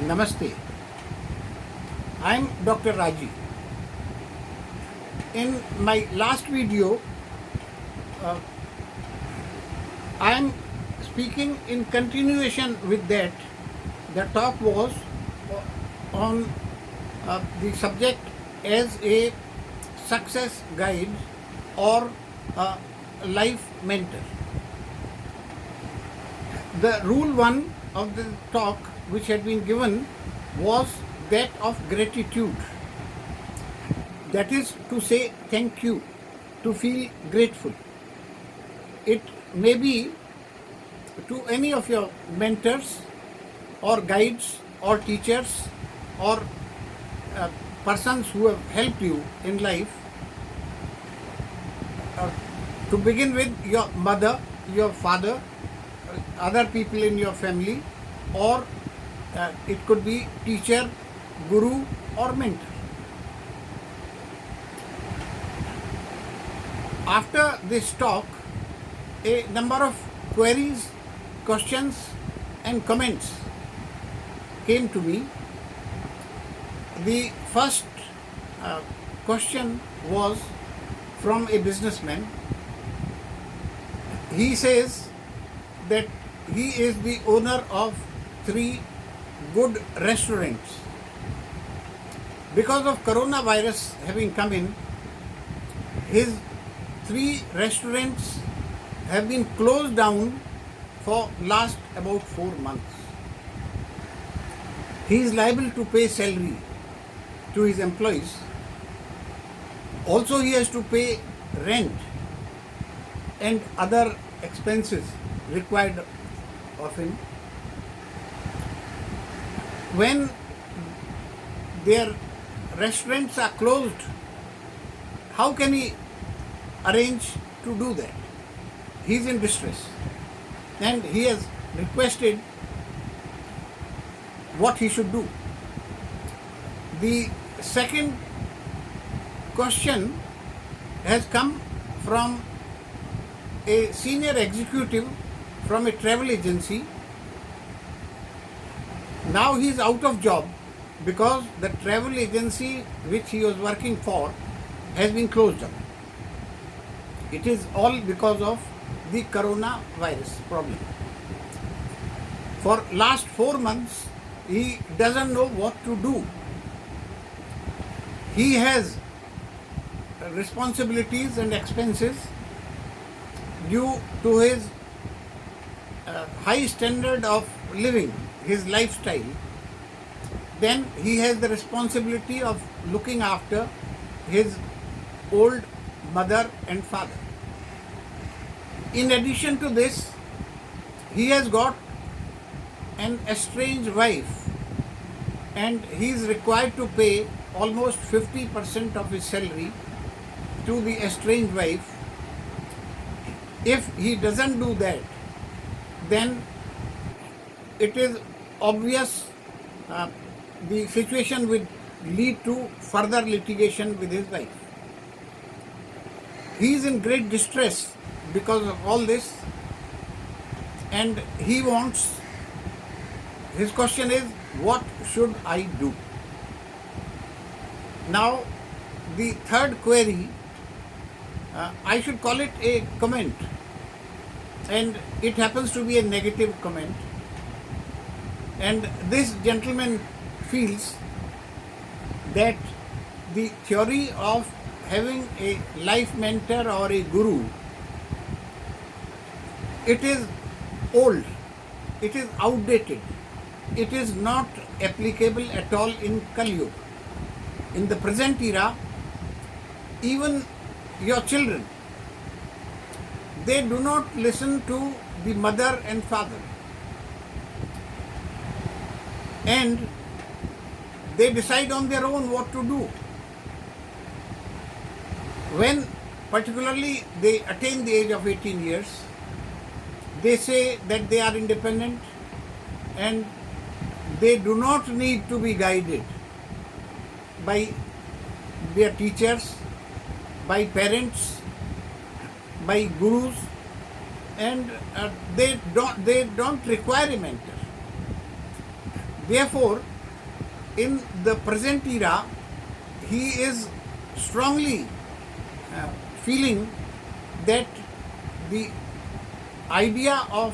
Namaste. I am Dr. Raji. In my last video, uh, I am speaking in continuation with that. The talk was on the subject as a success guide or a life mentor. The rule one of the talk which had been given was that of gratitude. That is to say thank you, to feel grateful. It may be to any of your mentors or guides or teachers or persons who have helped you in life. To begin with, your mother, your father, other people in your family, or it could be teacher, guru, or mentor. After this talk, a number of queries, questions, and comments came to me. The first question was from a businessman. He says that he is the owner of 3 good restaurants. Because of coronavirus having come in, his 3 restaurants have been closed down for last about 4 months. He is liable to pay salary to his employees. Also, he has to pay rent and other expenses required of him. When their restaurants are closed, how can he arrange to do that? He is in distress and he has requested what he should do. The second question has come from a senior executive from a travel agency. Now he is out of job because the travel agency which he was working for has been closed down. It is all because of the coronavirus problem. For last 4 months, he doesn't know what to do. He has responsibilities and expenses due to his high standard of living, his lifestyle. Then he has the responsibility of looking after his old mother and father. In addition to this, he has got an estranged wife and he is required to pay almost 50% of his salary to the estranged wife. If he doesn't do that, then it is obvious the situation will lead to further litigation with his wife. He is in great distress because of all this, and he wants, his question is, what should I do? Now, the third query, I should call it a comment, and it happens to be a negative comment. And this gentleman feels that the theory of having a life mentor or a guru, it is old, it is outdated, it is not applicable at all in Kali Yuga. In the present era, even your children, they do not listen to the mother and father, and they decide on their own what to do. When particularly they attain the age of 18 years, they say that they are independent and they do not need to be guided by their teachers, by parents, by gurus, and they don't require a mentor. Therefore, in the present era, he is strongly feeling that the idea of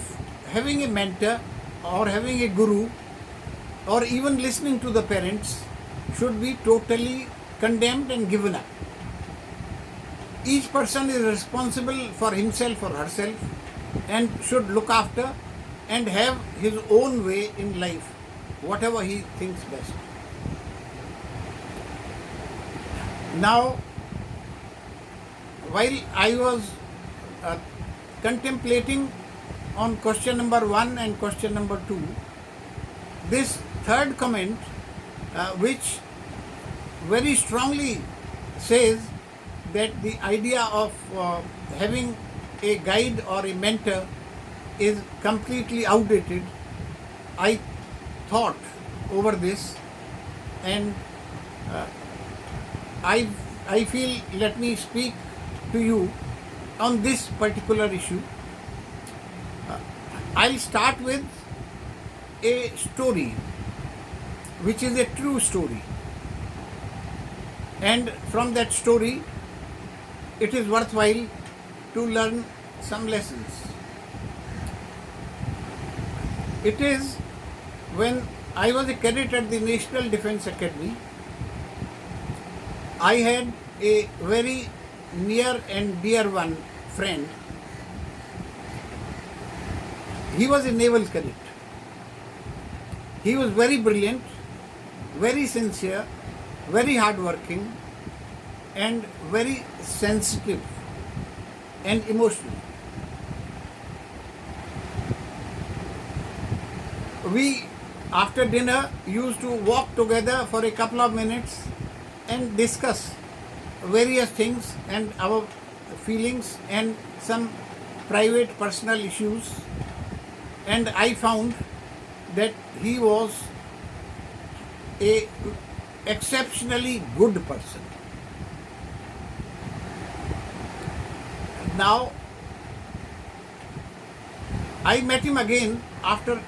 having a mentor or having a guru or even listening to the parents should be totally condemned and given up. Each person is responsible for himself or herself and should look after and have his own way in life, whatever he thinks best. Now, while I was contemplating on question number 1 and question number 2, this third comment, which very strongly says that the idea of having a guide or a mentor is completely outdated, I thought over this, and I feel, let me speak to you on this particular issue. I'll start with a story which is a true story, and from that story it is worthwhile to learn some lessons. It is when I was a cadet at the National Defence Academy. I had a very near and dear one friend. He was a naval cadet. He was very brilliant, very sincere, very hardworking, and very sensitive and emotional. We, after dinner, used to walk together for a couple of minutes and discuss various things and our feelings and some private personal issues, and I found that he was a exceptionally good person. Now, I met him again after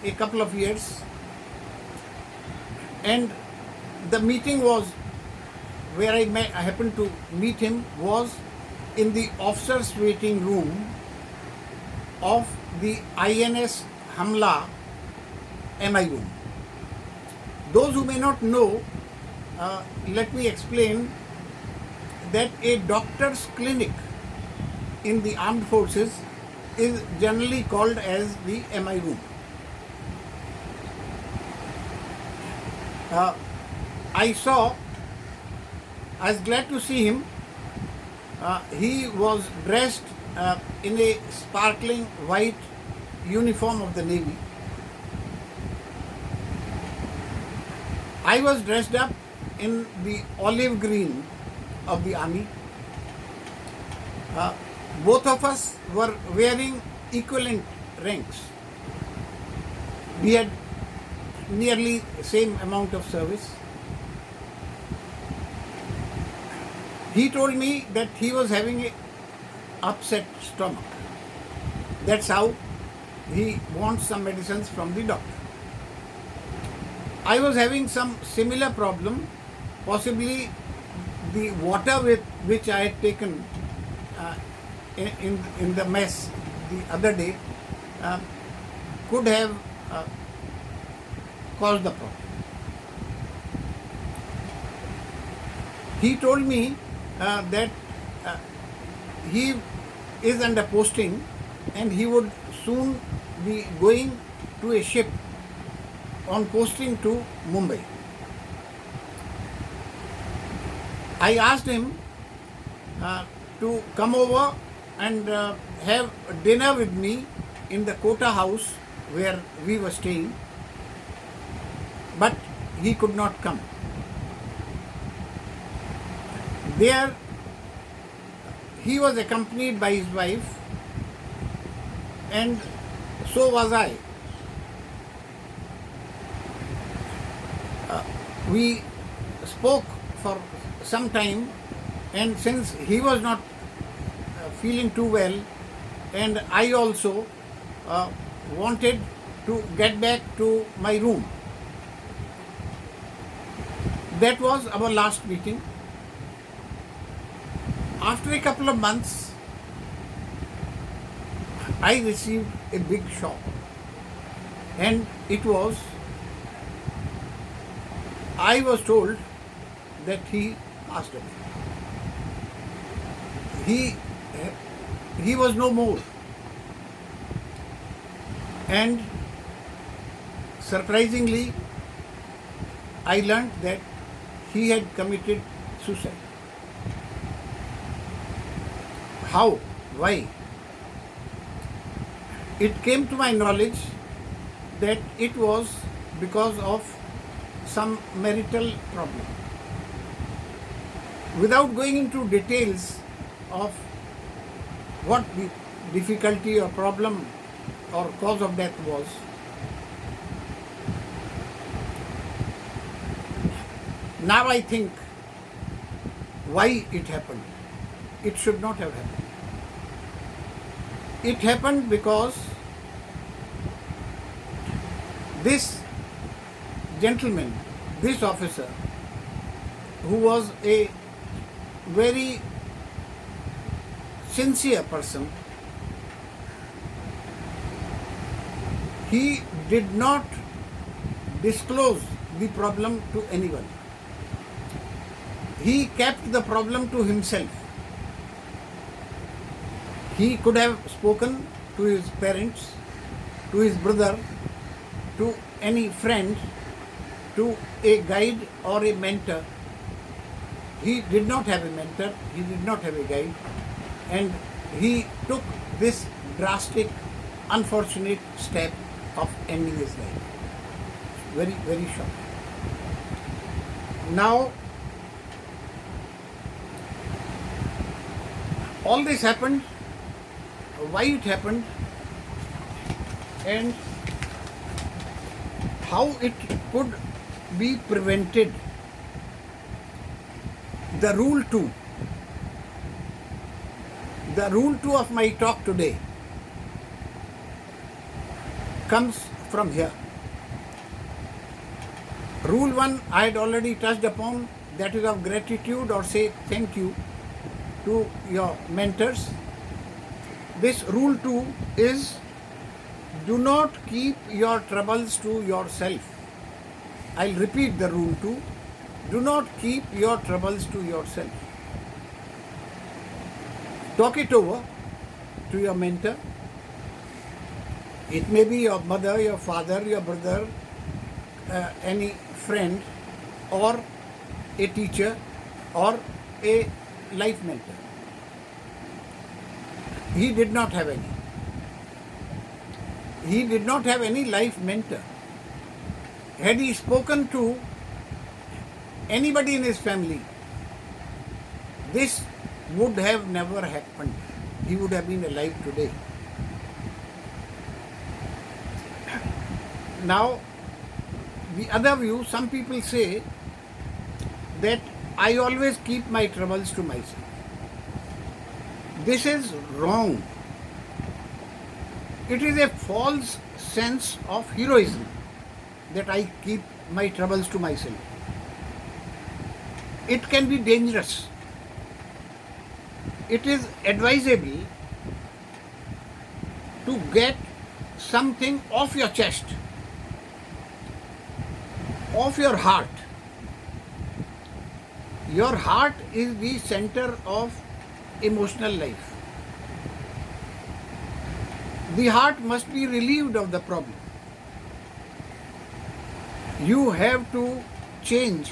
a couple of years, and the meeting was where I happened to meet him was in the officers' waiting room of the INS Hamla MI room. Those who may not know, let me explain that a doctor's clinic in the armed forces is generally called as the MI room. I was glad to see him. He was dressed in a sparkling white uniform of the Navy. I was dressed up in the olive green of the army. Both of us were wearing equivalent ranks. We had nearly same amount of service. He told me that he was having a upset stomach. That's how he wants some medicines from the doctor. I was having some similar problem. Possibly the water with which I had taken in the mess the other day could have caused the problem. He told me that he is under posting and he would soon be going to a ship on posting to Mumbai. I asked him to come over and have dinner with me in the Kota house where we were staying, but he could not come. There he was accompanied by his wife, and so was I. We spoke for some time, and since he was not feeling too well, and I also wanted to get back to my room. That was our last meeting. After a couple of months, I received a big shock, and it was, I was told that he passed away. He was no more. And surprisingly, I learnt that he had committed suicide. How? Why? It came to my knowledge that it was because of some marital problem. Without going into details of what the difficulty or problem or cause of death was, now I think why it happened. It should not have happened. It happened because this gentleman, this officer, who was a very sincere person, he did not disclose the problem to anyone. He kept the problem to himself. He could have spoken to his parents, to his brother, to any friend, to a guide or a mentor. He did not have a mentor, he did not have a guide, and he took this drastic, unfortunate step of ending his life. Very, very shocking. Now, all this happened, why it happened, and how it could be prevented. The rule 2. The rule 2 of my talk today comes from here. Rule 1 I had already touched upon, that is of gratitude or say thank you to your mentors. This rule 2 is, do not keep your troubles to yourself. I'll repeat the rule 2. Do not keep your troubles to yourself. Talk it over to your mentor. It may be your mother, your father, your brother, any friend, or a teacher, or a life mentor. He did not have any. He did not have any life mentor. Had he spoken to anybody in his family, this would have never happened. He would have been alive today. Now, the other view, some people say that I always keep my troubles to myself. This is wrong. It is a false sense of heroism that I keep my troubles to myself. It can be dangerous. It is advisable to get something off your chest, off your heart. Your heart is the center of emotional life. The heart must be relieved of the problem. You have to change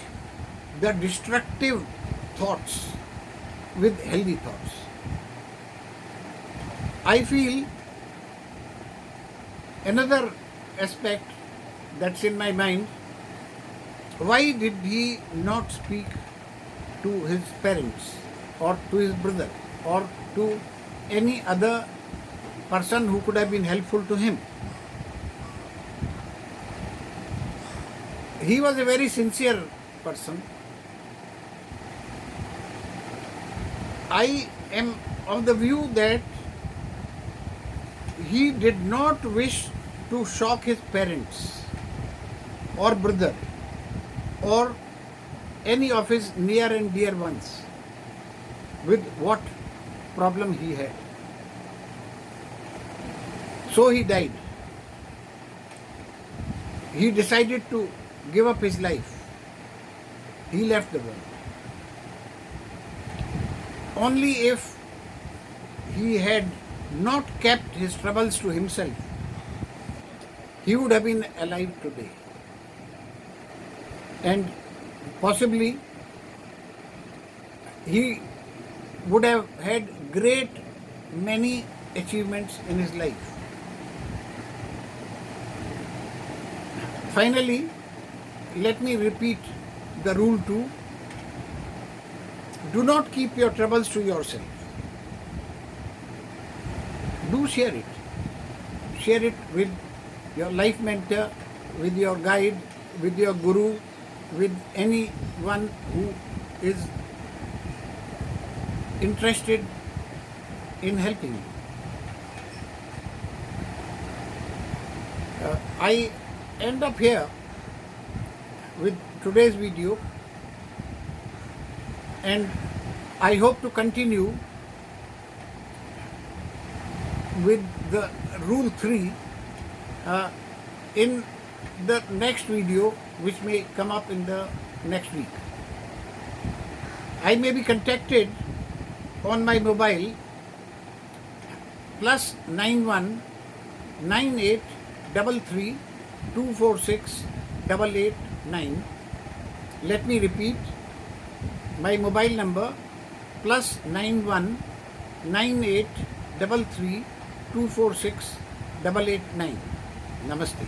the destructive thoughts with healthy thoughts. I feel another aspect that's in my mind, why did he not speak to his parents or to his brother or to any other person who could have been helpful to him? He was a very sincere person. I am of the view that he did not wish to shock his parents or brother or any of his near and dear ones with what problem he had. So he died. He decided to give up his life. He left the world. Only if he had not kept his troubles to himself, he would have been alive today. And possibly he would have had great many achievements in his life. Finally, let me repeat the rule 2. Do not keep your troubles to yourself. Do share it. Share it with your life mentor, with your guide, with your guru, with anyone who is interested in helping you. I end up here with today's video, and I hope to continue with the rule 3 in the next video, which may come up in the next week. I may be contacted on my mobile +91 9833 246 889. Let me repeat my mobile number +91 9833 246 889. Namaste.